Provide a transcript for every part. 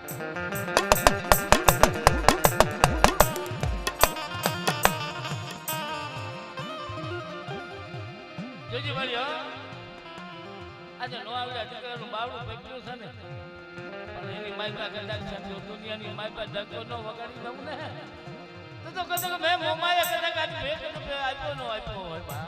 જોજી વાળી આજે નો આવડ્યા દીકરાનું બાવડું પકડ્યું છે ને પણ એની માયકા કદાચ છે દુનિયાની માયકા ધક્કો ન વગાડી દઉં ને તો કદાચ મેં મોમાએ કદાચ આજ બે રૂપિયા આપ્યો ન આપ્યો હોય બા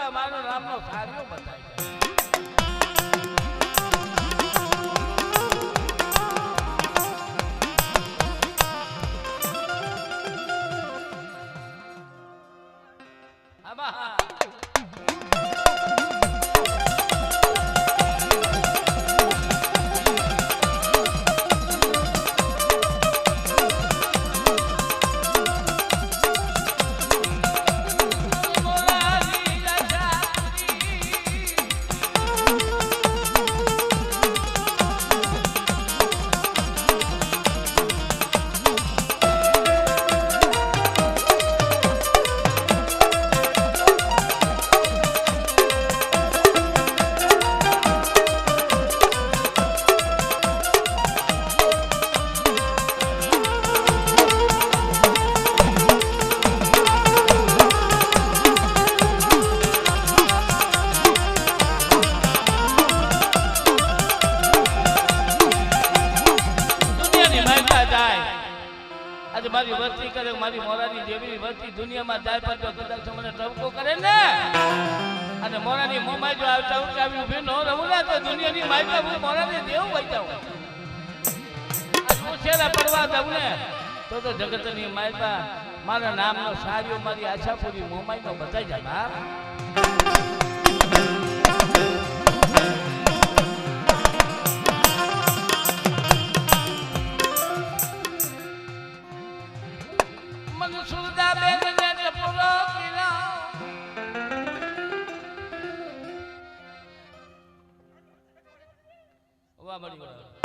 મારો રામનો સારો બતાય મારી વસ્તી કરે મારી મોરાની દેવી વસ્તી દુનિયામાં જાય પણ તો કદાચ મને ટવકો કરે ને અને મોરાની મોમાઈ જો આવતા ઉઠાવી ઉભી ન રહું ને તો દુનિયાની માયકા હું મોરાને દેવું વઈ જાઉં ઉછેરા પડવા દઉં ને તો જગતની માયકા મારા નામનો સારીઓ મારી આશાપુરી મોમાઈનો બતાઈ જાય વાહ બડી વાહ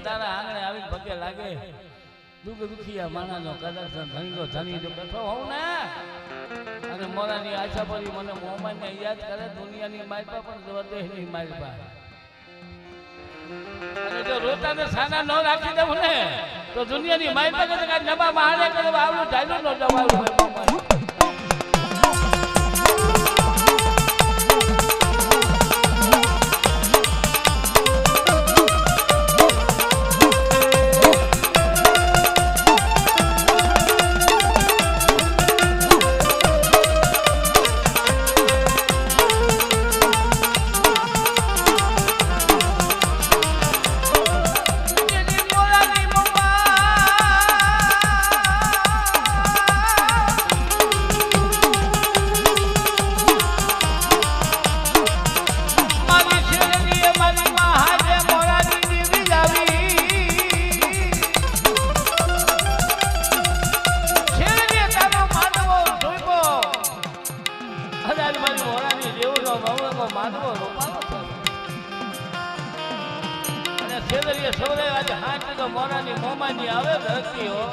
તારા આંગણે આવી પગે લાગે દુખિયા માણાનો કદાચ ધણીનો ધણી જો બેઠો હોઉં ને અને મોરાની આશા પડી મને મોમાઈને યાદ કરે દુનિયાની માયપા પણ જવદેહની માયપા અને જો રોતાને સાના ન રાખી દઉં ને તો દુનિયાની માયપા કે નબા મહાડે કરે આવડું ઢાલ્યું ન જવાયું હોય મોમાઈ ખેતરીએ સૌરે આજે હાથ તો મોરાની મોમાની આવે ધરતી હો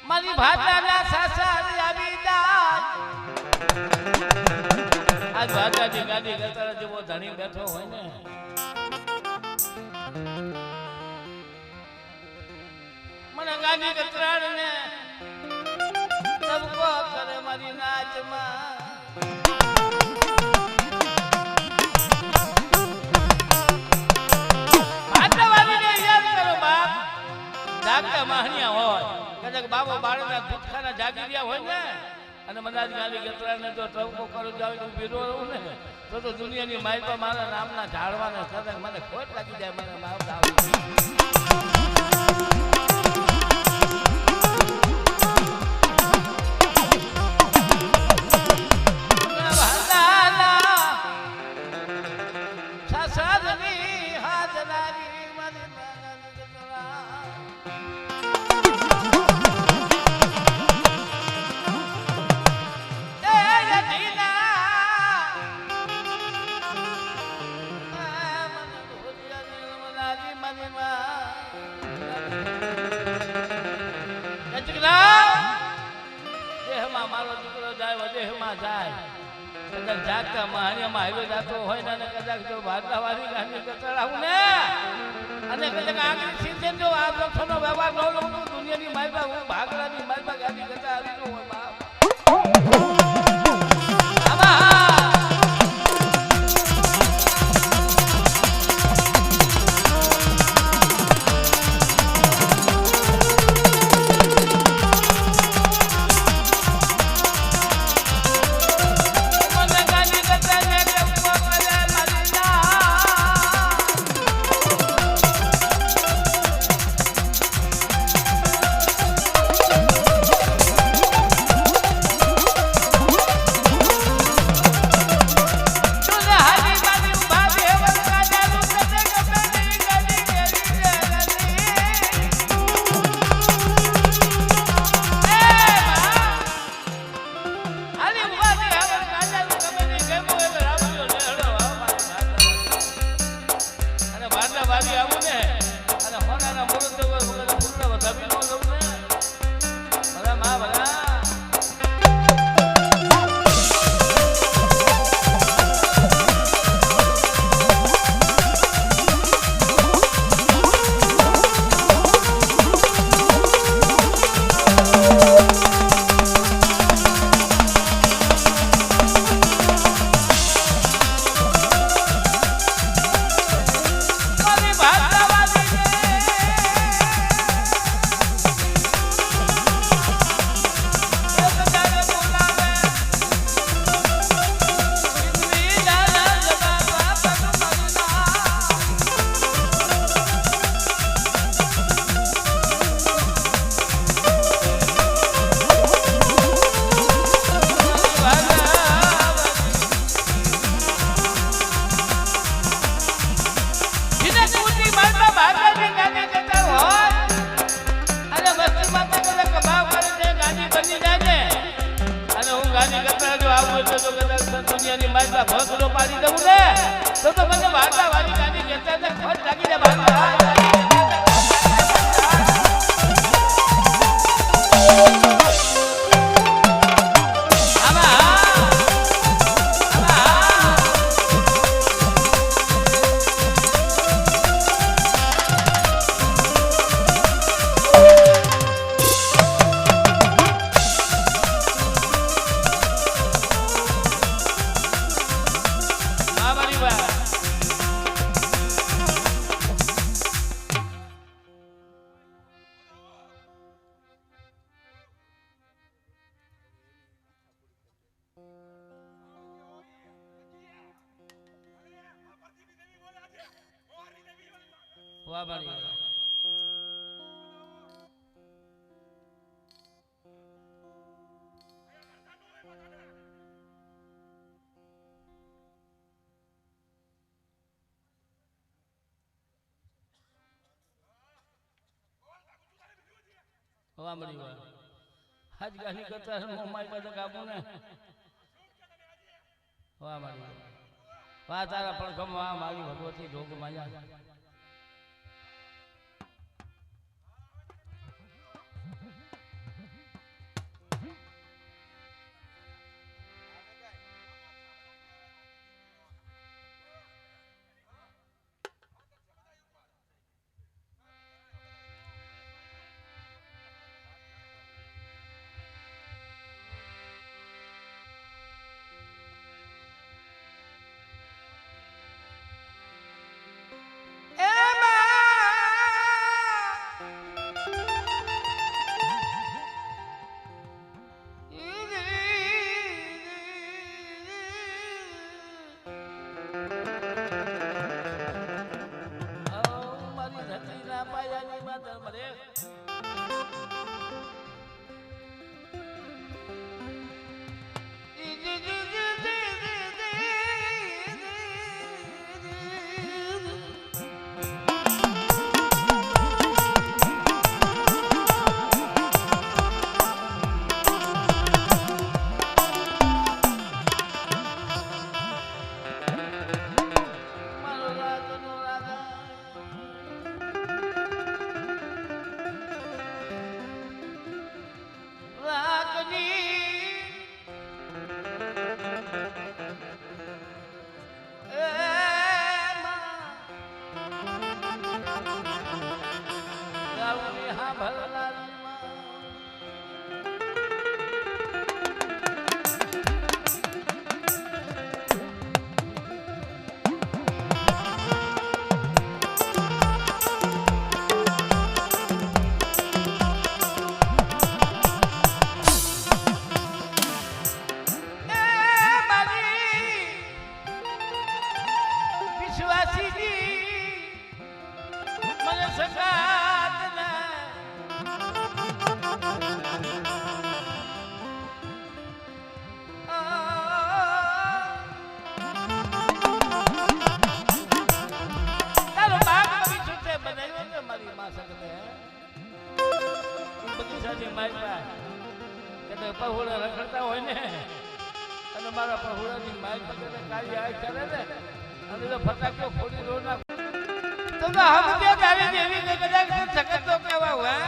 મારી ભાતાના સાસા આવી જાય આજ ભાતાની ગાડી ગતરા જેવો ધણી બેઠો હોય ને મને ગાડી ગતરાડ ને તબકો કરે મારી નાચમાં ભાતાવાળીને યાદ કરો બાપ જાગતા માહણિયા હોય કદાચ બાબો બાળકના દુખાના જાગી રહ્યા હોય ને અને મનાજ ગાલી ગતરાને જો ટવકો કરું જાવ તો બીરો રહું ને તો દુનિયાની માઈ પર મારા નામના ઝાડવાના કદાચ મને ખોટ લાગી જાય મને બાપ આવી મારો દીકરો જાય વદેહમાં જાય કદાચ જાગતા મહાણિયામાં હાઈલો જાતો હોય ને કદાચ જો ભાગવાવાળી ગાડી કચડાવું ને અને કદાચ આગળ સીધે જો આ લક્ષણનો વ્યવહાર ન લઉં તો દુનિયાની માલબા હું ભાગલાની માલબા ગાડી કચડાવી ન હોય બાપ દુનિયાની માલમાં ભોસડો પાડી દઉં ને તો મને વાર્તા વાળી ગાડી કહેતા ખોટ લાગી જાય વાહ મારી વાહ મારી વાહ આજ ગાલી કરતા મોમાઈ પાસે કાબુ ને વાહ મારી વાહ તારા પણ ગમ વાહ મારી ભગવતી ઢોક માયા પહોળા રખડતા હોય ને અને મારા પહોળાની માય પકડે કાળી આય કરે ને અને તો ફટાકડો ફોડી રો ના તો હમ કે ગાડી દેવી ને કદાચ સકતો કેવા હોય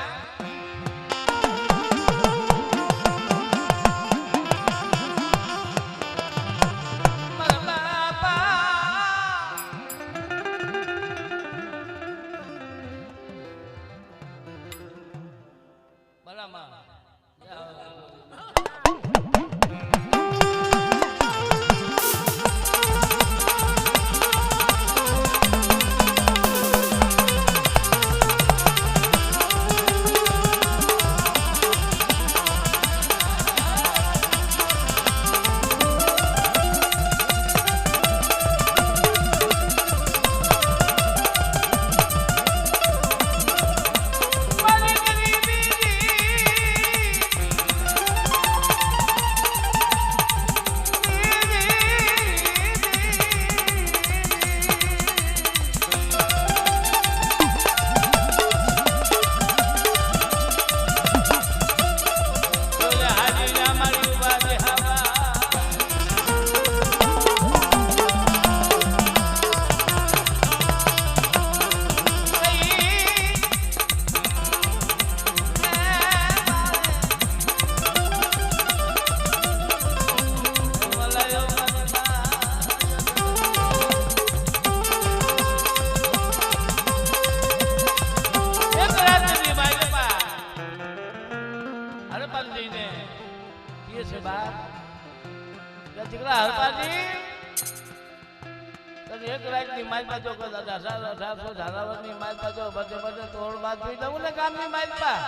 એક રાત ની માલ પાજો ધારાવરની માલ પાજો બધે બધે તોડ બાદ જોઈ દઉં ને ગામની માલ પા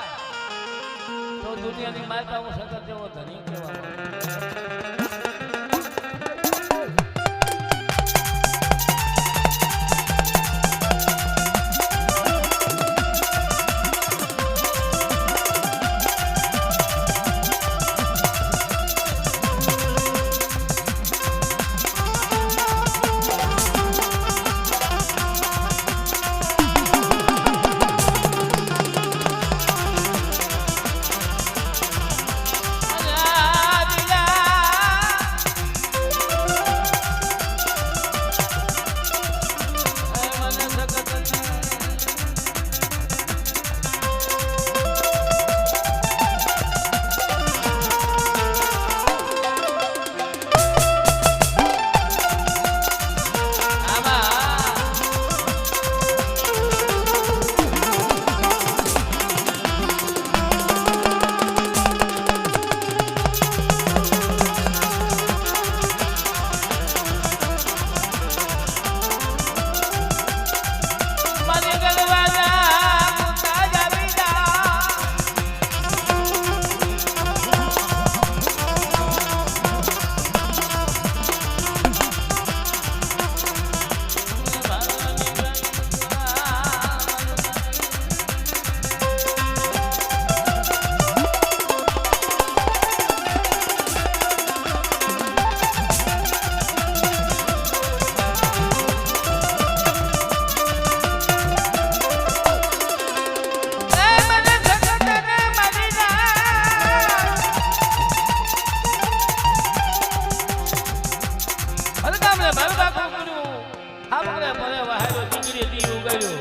તો દુનિયાની માલ પા હું સતત જેવો ધણી કહેવા મને ભરબાકું કર્યું આપણે ભલે વહાયો દીકરી દી ઉગાડ્યો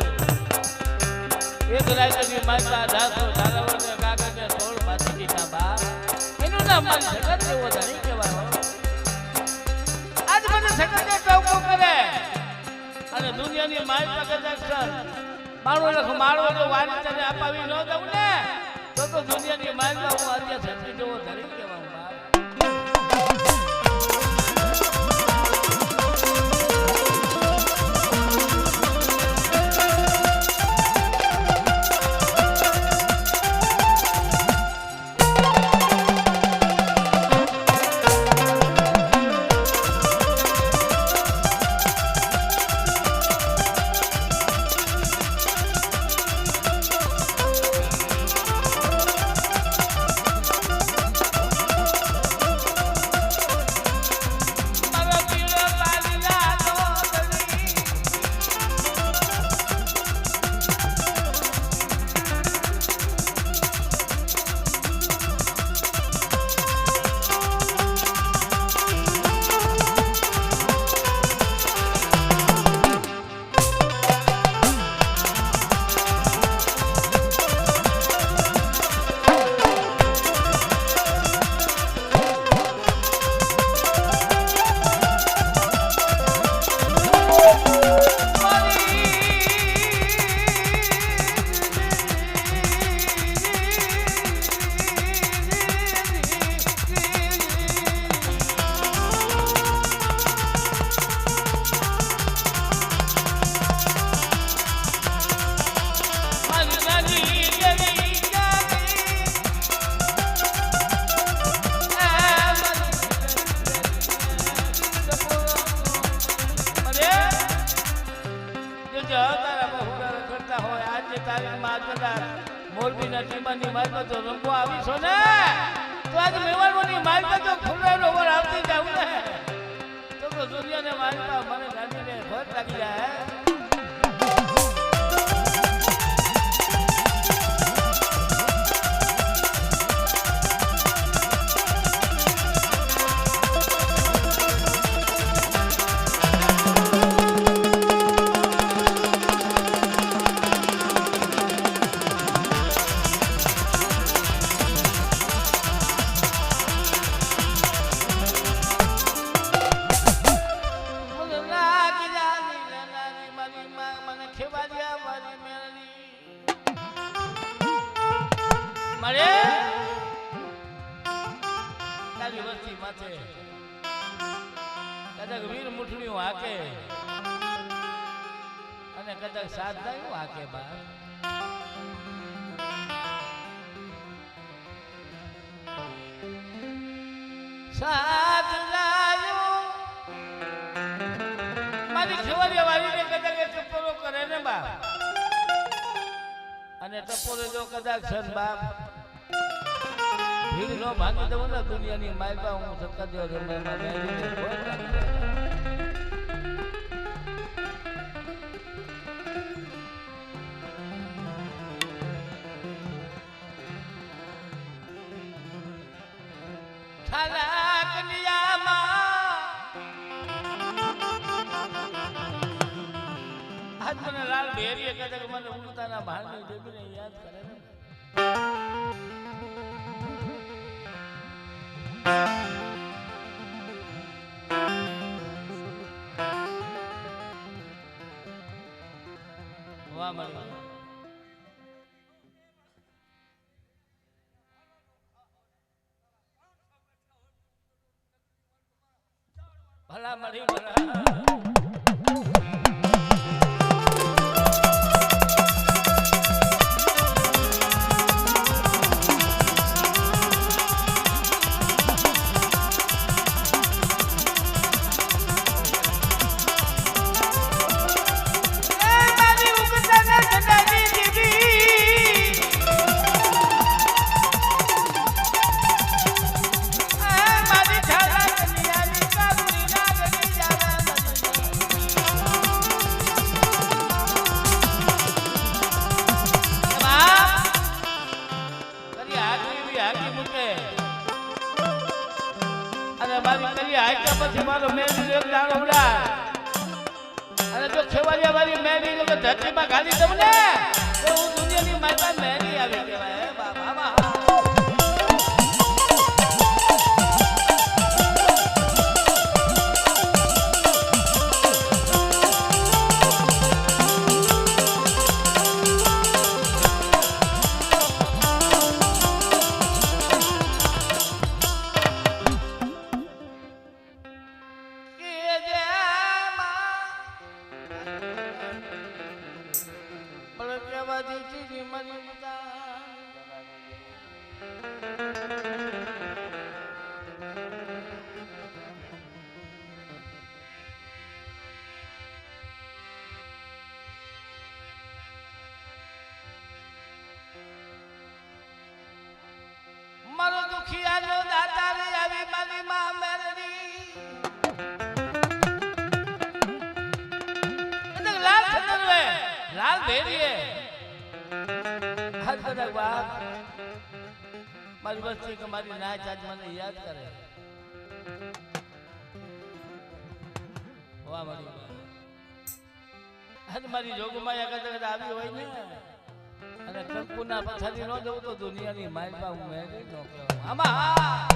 એક રાતની માતા ધાસો ધારાવને કાગળને તોડ પાછી દીધા બા એનું નામ મારી સગત જેવો ધણી કહેવાય આજ મને સગતે ટોકો કરે અને દુનિયાની માય પગદક્ષર મારો જો વારી તને અપાવી ન દઉં ને તો દુનિયાની માય હું આજે સતી જેવો ધણી કહેવાય બા મોરબીના ટીમાની માલપા તો રંગવા આવી છો ને તો આજ મેવાડોની માલપા તો ખુલ્લાનો ઓવર આવતી જાવ ને તો દુનિયાને માલપા મને ગાડીને ભર લાગી જાય મારે તારી વસ્તી માથે કદાચ વીર મુઠડીઓ હાકે અને કદાચ સાધનાઓ હાકે બા સાધનાઓ મારી ખેવરિયા વાળીને કદાચ ટપોરો કરે ને બા અને ટપોરે જો કદાચ સન બાપ ભીડ નો ભાંગી દઉં ને દુનિયાની માલપા હું સત્તા દેવા જમવામાં મેળવીને કોઈ લાગી થાલા કન્યામાં આજ મને લાલ ભેરીએ કદાચ મને ઉલતાના ભાણની દેવીને યાદ કરે ને વાહ મારી ભલા મળી ભલા મારી કરી આઈટા પછી મારો મેં એક દાડો ઉડા ખેવાલિયા વાળી મેરી તો ધરતીમાં ગાલી દઉં ને તો હું દુનિયાની મારી પાસે મેરી આવી કહેવાય હે બાબા બાબા મારો દુખિયાનો દાતા રે આવી મારી માં મેરડી એટલે લાલ ખતરવે લાલ ભેરીએ હાથ બધા બાપ મારી વસ્તી કે મારી નાચ આજ મને યાદ કરે વાહ મારી આજ મારી જોગમાયા કદાચ આવી હોય ને અને કંકુના પછાડી ન દઉં તો દુનિયાની મારી પાસે હું મેં ન કહેવાય આમાં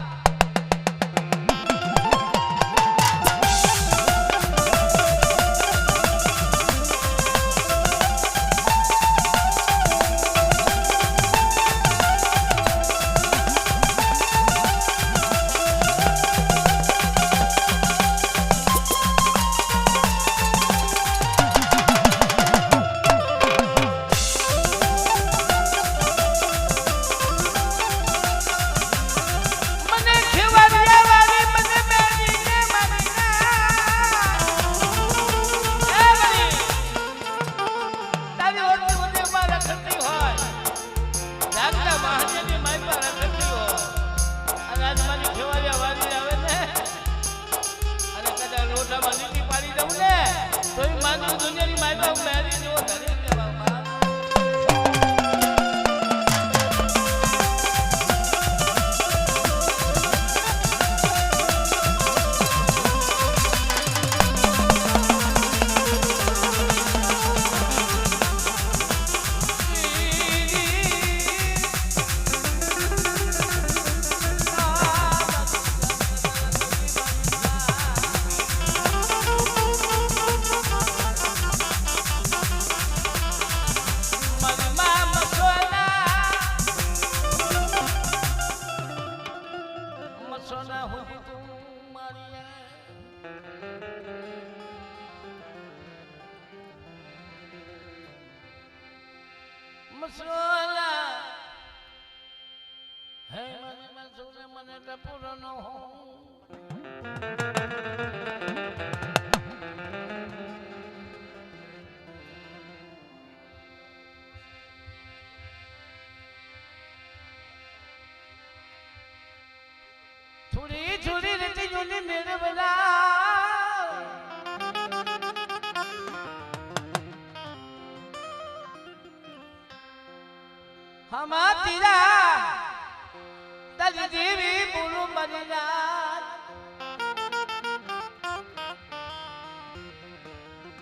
છોડી છોડી રેતી જોની મેરે બલા હમા તીરા તલી દેવી બોલો મરીના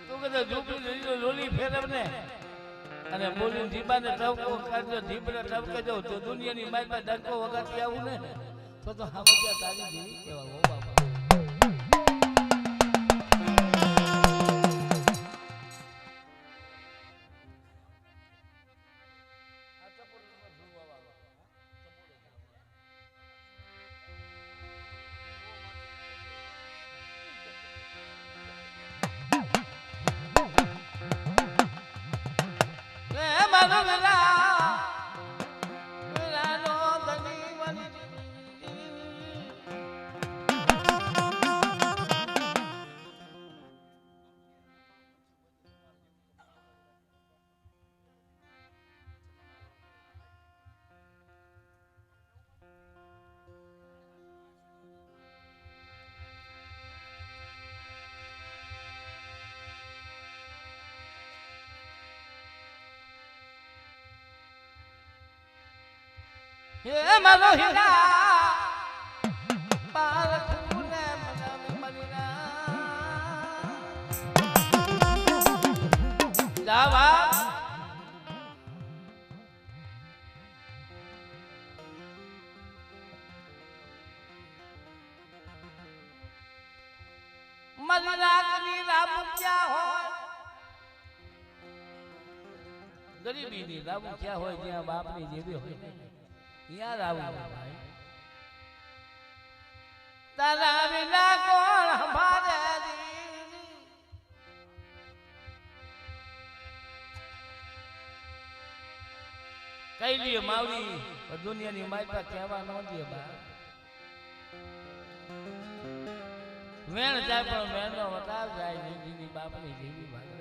તું કદા ઝૂપડી લોલી ફેરવને અને બોલી જીબાને ટવકો કરજો જીબને ટવકે જો તો દુનિયાની મારી ડંકો વગાડતી આવું ને તો હમજા તારી જેવી કેવા હો બાબા ये मानो हीरा पाल खूने मनामी मरीना વાહ વાહ મારી રાગની રામ ક્યાં હોય ગરીબીની રામ ક્યાં હોય જ્યાં બાપની જેવી હોય ત્યાં રામ ભાઈ તારા વિના કોણ હમારે કઈ લીએ માવડી દુનિયાની માયપા કહેવા ન દે બા વેણ જાય પણ વેણનો વટાવ જાય જિંદગીની બાપની જેવી ભાગડે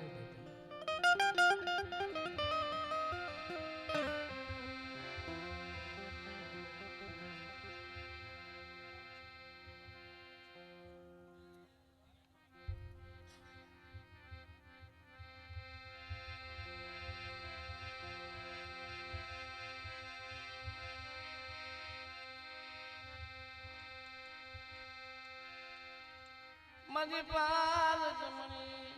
મની પાલ જમણી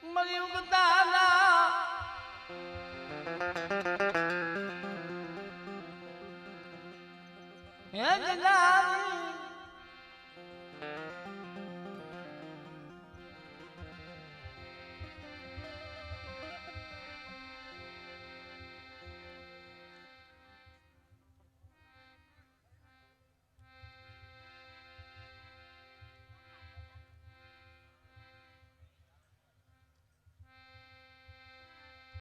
મરી ઉગતાના હે જલાલી